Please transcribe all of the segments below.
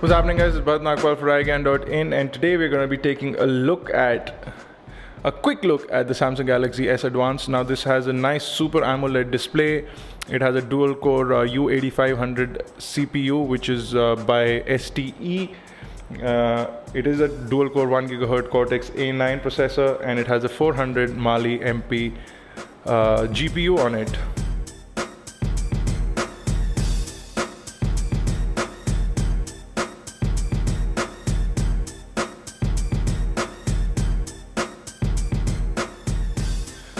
What's happening, guys? It's Bharat Nagpal for iGyaan.in, and today we're going to be taking a quick look at the Samsung Galaxy S Advance. Now this has a nice Super AMOLED display. It has a dual-core U8500 CPU, which is by STE. It is a dual-core 1 GHz Cortex A9 processor, and it has a 400 Mali MP GPU on it.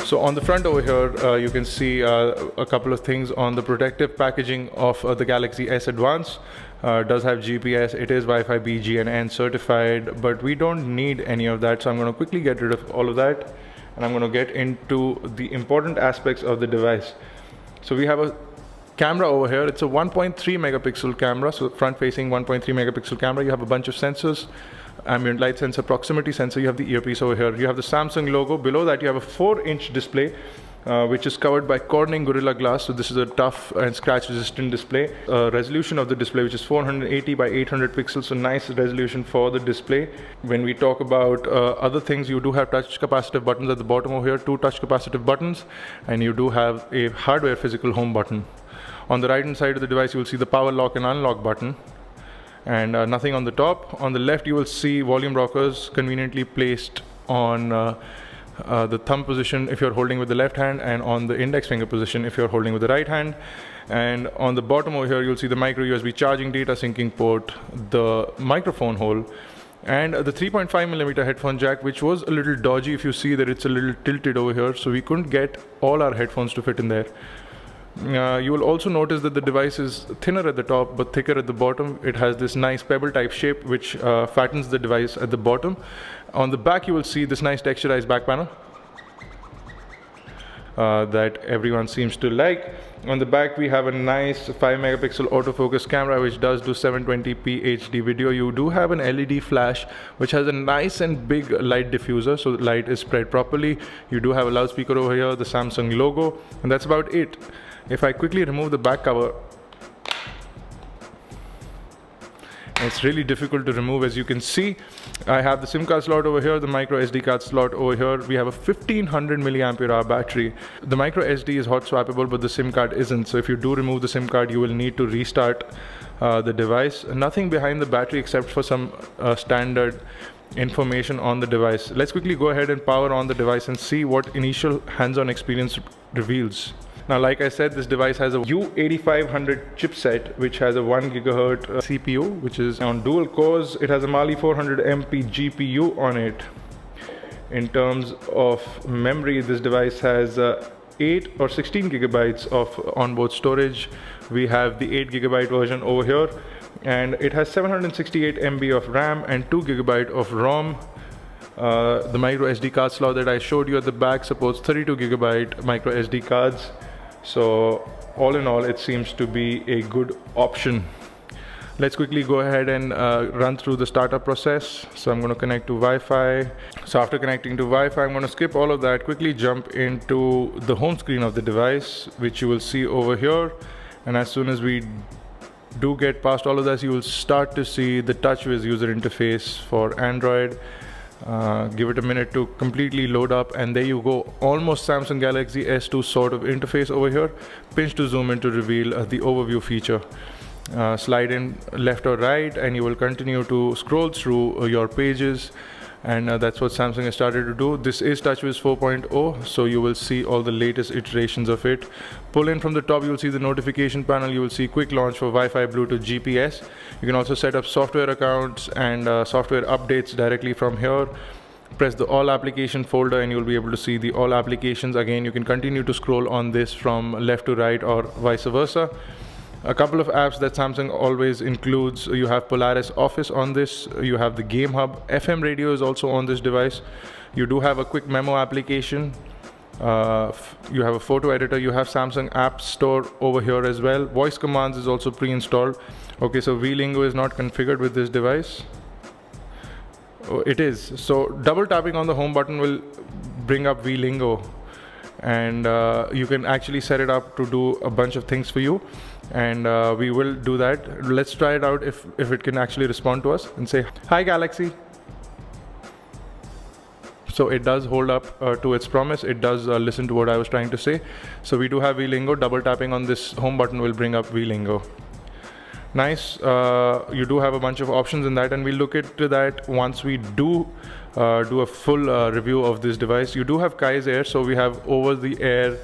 So on the front over here, you can see a couple of things on the protective packaging of the Galaxy S Advance. Does have GPS, it is Wi-Fi B, GNN certified, but we don't need any of that. So I'm going to quickly get rid of all of that, and I'm going to get into the important aspects of the device. So we have a camera over here. It's a 1.3 megapixel camera, so front-facing 1.3 megapixel camera. You have a bunch of sensors. Ambient light sensor, proximity sensor, you have the earpiece over here, you have the Samsung logo. Below that you have a 4-inch display which is covered by Corning Gorilla Glass. So this is a tough and scratch resistant display. Resolution of the display, which is 480 by 800 pixels, so nice resolution for the display. When we talk about other things, you do have touch capacitive buttons at the bottom over here, 2 touch capacitive buttons, and you do have a hardware physical home button. On the right hand side of the device you will see the power lock and unlock button, and nothing on the top. On the left you will see volume rockers conveniently placed on the thumb position if you're holding with the left hand, and on the index finger position if you're holding with the right hand. And on the bottom over here you'll see the micro USB charging data syncing port, the microphone hole, and the 3.5mm headphone jack, which was a little dodgy. If you see that it's a little tilted over here, so we couldn't get all our headphones to fit in there. You will also notice that the device is thinner at the top but thicker at the bottom. It has this nice pebble type shape which fattens the device at the bottom. On the back you will see this nice texturized back panel that everyone seems to like. On the back we have a nice 5 megapixel autofocus camera which does do 720p HD video. You do have an LED flash which has a nice and big light diffuser, so the light is spread properly. You do have a loudspeaker over here, the Samsung logo, and that's about it. If I quickly remove the back cover, it's really difficult to remove. As you can see, I have the SIM card slot over here, the micro SD card slot over here. We have a 1500 milliampere hour battery. The micro SD is hot swappable, but the SIM card isn't. So if you do remove the SIM card, you will need to restart the device. Nothing behind the battery except for some standard information on the device. Let's quickly go ahead and power on the device and see what initial hands-on experience reveals. Now, like I said, this device has a U8500 chipset, which has a 1 GHz CPU, which is on dual cores. It has a Mali 400 MP GPU on it. In terms of memory, this device has 8 or 16 gigabytes of onboard storage. We have the 8 GB version over here, and it has 768 MB of RAM and 2 GB of ROM. The micro SD card slot that I showed you at the back supports 32 GB micro SD cards. So all in all, it seems to be a good option. Let's quickly go ahead and run through the startup process. So I'm going to connect to Wi-Fi. So after connecting to Wi-Fi, I'm going to skip all of that, quickly jump into the home screen of the device, which you will see over here. And as soon as we do get past all of this, you will start to see the Touchwiz user interface for Android. Give it a minute to completely load up, and there you go, almost Samsung Galaxy S2 sort of interface over here. Pinch to zoom in to reveal the overview feature. Slide in left or right and you will continue to scroll through your pages, and that's what Samsung has started to do. This is Touchwiz 4.0, so you will see all the latest iterations of it. Pull in from the top, you will see the notification panel. You will see quick launch for Wi-Fi, Bluetooth, GPS. You can also set up software accounts and software updates directly from here. Press the all application folder and you'll be able to see the all applications. Again, you can continue to scroll on this from left to right or vice versa. A couple of apps that Samsung always includes: you have Polaris Office on this, you have the Game Hub, FM radio is also on this device. You do have a quick memo application, you have a photo editor, you have Samsung App Store over here as well. Voice commands is also pre-installed. Okay, so VLingo is not configured with this device. Oh, it is. So double tapping on the home button will bring up VLingo. and you can actually set it up to do a bunch of things for you, and we will do that. Let's try it out if it can actually respond to us and say, "Hi Galaxy." So it does hold up to its promise. It does listen to what I was trying to say. So we do have VLingo. Double tapping on this home button will bring up VLingo. Nice. You do have a bunch of options in that, and we'll look into that once we do a full review of this device. You do have Kai's Air, so we have over-the-air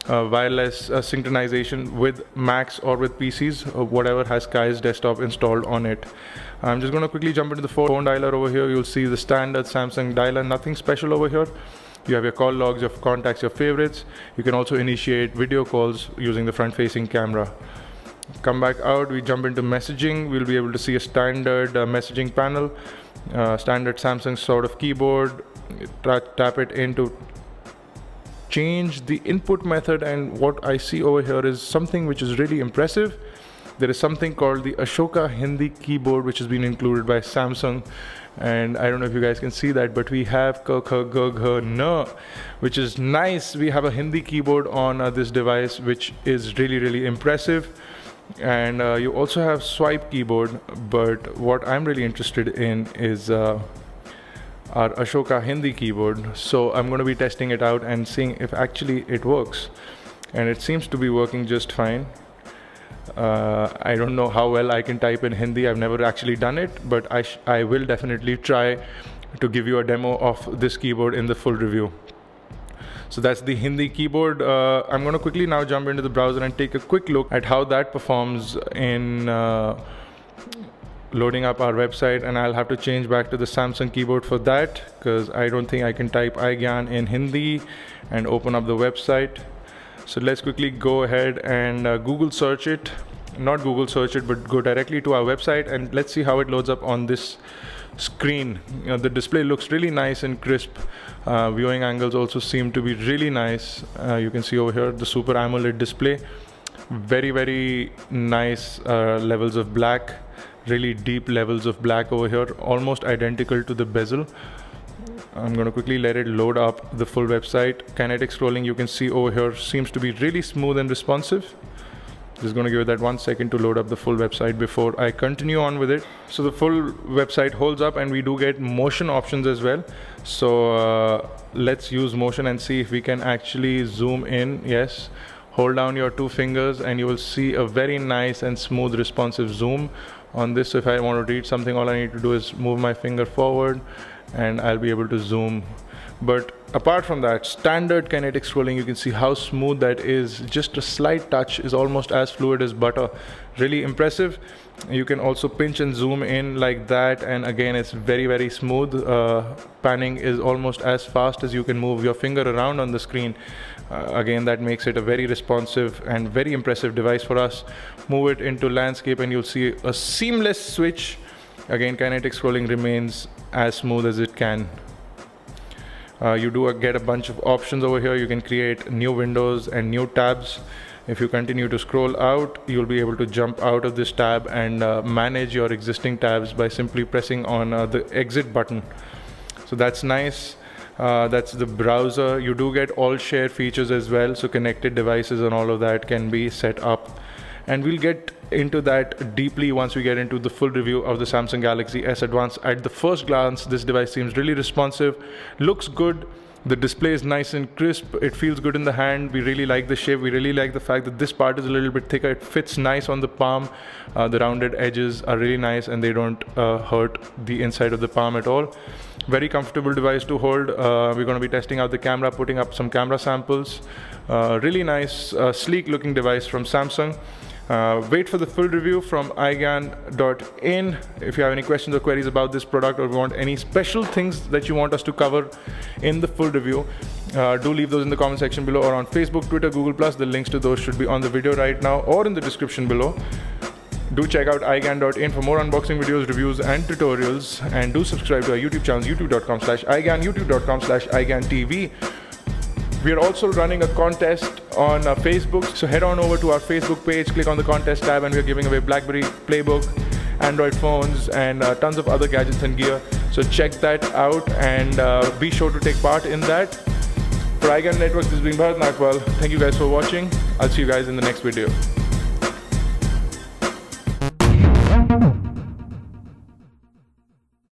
wireless synchronization with Macs or with PCs, whatever has Kai's desktop installed on it. I'm just going to quickly jump into the phone dialer over here. You'll see the standard Samsung dialer, nothing special over here. You have your call logs, your contacts, your favorites. You can also initiate video calls using the front-facing camera. Come back out, we jump into messaging. We'll be able to see a standard messaging panel, standard Samsung sort of keyboard. Tap it in to change the input method, and what I see over here is something which is really impressive. There is something called the Ashoka Hindi keyboard, which has been included by Samsung, and I don't know if you guys can see that, but we have K, K, G, G, N, which is nice. We have a Hindi keyboard on this device, which is really impressive. And you also have swipe keyboard, but what I'm really interested in is our Ashoka Hindi keyboard. So I'm going to be testing it out and seeing if actually it works, and it seems to be working just fine. I don't know how well I can type in Hindi. I've never actually done it, but I will definitely try to give you a demo of this keyboard in the full review. So that's the Hindi keyboard. I'm going to quickly now jump into the browser and take a quick look at how that performs in loading up our website, and I'll have to change back to the Samsung keyboard for that, because I don't think I can type iGyaan in Hindi and open up the website. So let's quickly go ahead and Google search it. Not Google search it, but go directly to our website, and let's see how it loads up on this screen. The display looks really nice and crisp. Viewing angles also seem to be really nice. You can see over here the Super AMOLED display. Very nice levels of black, really deep levels of black over here, almost identical to the bezel. I'm going to quickly let it load up the full website. Kinetic scrolling, you can see over here, seems to be really smooth and responsive. Just going to give it that 1 second to load up the full website before I continue on with it. So the full website holds up, and we do get motion options as well. So let's use motion and see if we can actually zoom in. Yes, hold down your 2 fingers and you will see a very nice and smooth responsive zoom on this. So if I want to read something, all I need to do is move my finger forward and I'll be able to zoom. But apart from that, standard kinetic scrolling, you can see how smooth that is. Just a slight touch is almost as fluid as butter. Really impressive. You can also pinch and zoom in like that, and again it's very smooth. Panning is almost as fast as you can move your finger around on the screen. Again, that makes it a very responsive and very impressive device for us. Move it into landscape and you'll see a seamless switch. Again, kinetic scrolling remains as smooth as it can. You do get a bunch of options over here. You can create new windows and new tabs. If you continue to scroll out, you'll be able to jump out of this tab and manage your existing tabs by simply pressing on the exit button. So that's nice. That's the browser. You do get all share features as well, so connected devices and all of that can be set up, and we'll get into that deeply once we get into the full review of the Samsung Galaxy S Advance. At the first glance, this device seems really responsive, looks good. The display is nice and crisp. It feels good in the hand. We really like the shape. We really like the fact that this part is a little bit thicker. It fits nice on the palm. The rounded edges are really nice and they don't hurt the inside of the palm at all. Very comfortable device to hold. We're going to be testing out the camera, putting up some camera samples. Really nice, sleek looking device from Samsung. Wait for the full review from iGyaan.in. If you have any questions or queries about this product, or want any special things that you want us to cover in the full review, do leave those in the comment section below, or on Facebook, Twitter, Google+. The links to those should be on the video right now or in the description below. Do check out iGyaan.in for more unboxing videos, reviews and tutorials, and do subscribe to our YouTube channel, youtube.com/iGyaan, youtube.com/iGyaanTV. We are also running a contest on Facebook, so head on over to our Facebook page, click on the contest tab, and we are giving away BlackBerry Playbook, Android phones, and tons of other gadgets and gear. So check that out and be sure to take part in that. For iGyaan Network, this has been Bharat Nagpal. Thank you guys for watching. I'll see you guys in the next video.